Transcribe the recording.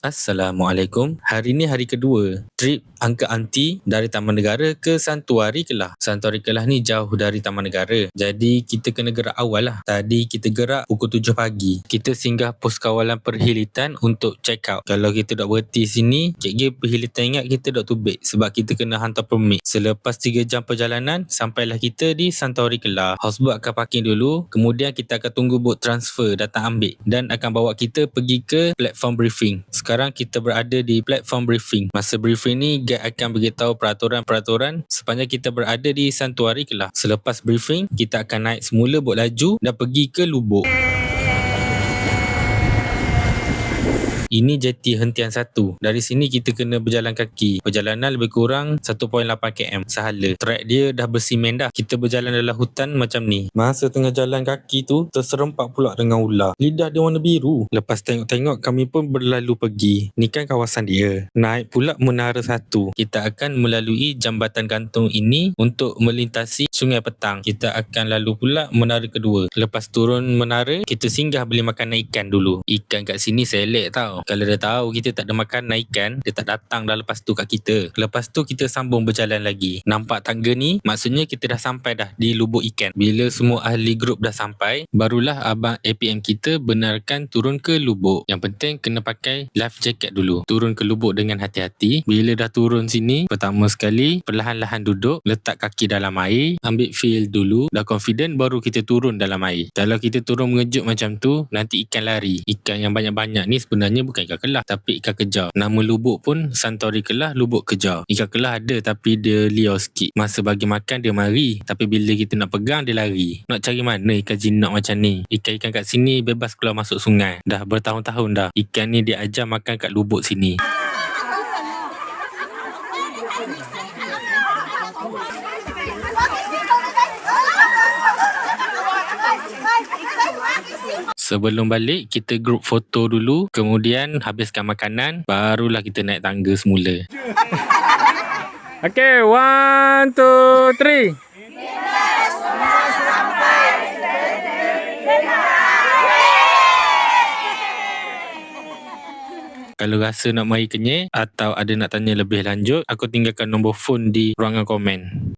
Assalamualaikum. Hari ni hari kedua trip Angka Anti dari Taman Negara ke Santuari Kelah. Santuari Kelah ni jauh dari Taman Negara. Jadi kita kena gerak awal lah. Tadi kita gerak pukul 7 pagi. Kita singgah pos kawalan perhilitan untuk check out. Kalau kita dah berhenti sini, cikgu perhilitan ingat kita dah tubik sebab kita kena hantar permit. Selepas 3 jam perjalanan, sampailah kita di Santuari Kelah. Houseboat akan parking dulu, kemudian kita akan tunggu bot transfer datang ambil dan akan bawa kita pergi ke platform briefing. Sekarang kita berada di platform briefing. Masa briefing ni, guide akan beritahu peraturan-peraturan sepanjang kita berada di Santuari Kelah. Selepas briefing, kita akan naik semula bot laju dan pergi ke Lubuk. Ini jeti hentian 1. Dari sini kita kena berjalan kaki. Perjalanan lebih kurang 1.8 km sahala. Trek dia dah bersimen dah. Kita berjalan dalam hutan macam ni. Masa tengah jalan kaki tu, terserempak pula dengan ular. Lidah dia warna biru. Lepas tengok-tengok, kami pun berlalu pergi. Ni kan kawasan dia. Naik pula Menara 1. Kita akan melalui jambatan gantung ini untuk melintasi Sungai Petang. Kita akan lalu pula Menara kedua. Lepas turun menara, kita singgah beli makanan ikan dulu. Ikan kat sini selek tau. Kalau dia tahu kita tak ada makanan ikan, dia tak datang dah lepas tu kat kita. Lepas tu kita sambung berjalan lagi. Nampak tangga ni, maksudnya kita dah sampai dah di Lubuk Ikan. Bila semua ahli grup dah sampai, barulah abang APM kita benarkan turun ke lubuk. Yang penting kena pakai life jacket dulu. Turun ke lubuk dengan hati-hati. Bila dah turun sini, pertama sekali perlahan-lahan duduk, letak kaki dalam air, ambil feel dulu, dah confident baru kita turun dalam air. Kalau kita turun mengejut macam tu, nanti ikan lari. Ikan yang banyak-banyak ni sebenarnya bukan ikan kelah tapi ikan kejar. Nama lubuk pun Santuari Kelah, Lubuk Kejar. Ikan kelah ada tapi dia liar sikit. Masa bagi makan dia mari, tapi bila kita nak pegang dia lari. Nak cari mana ikan jinak macam ni? Ikan-ikan kat sini bebas keluar masuk sungai. Dah bertahun-tahun dah. Ikan ni dia ajar makan kat lubuk sini. Sebelum balik, kita group foto dulu, kemudian habiskan makanan, barulah kita naik tangga semula. Okay, 1, 2, 3. Kalau rasa nak mari kenyek atau ada nak tanya lebih lanjut, aku tinggalkan nombor phone di ruangan komen.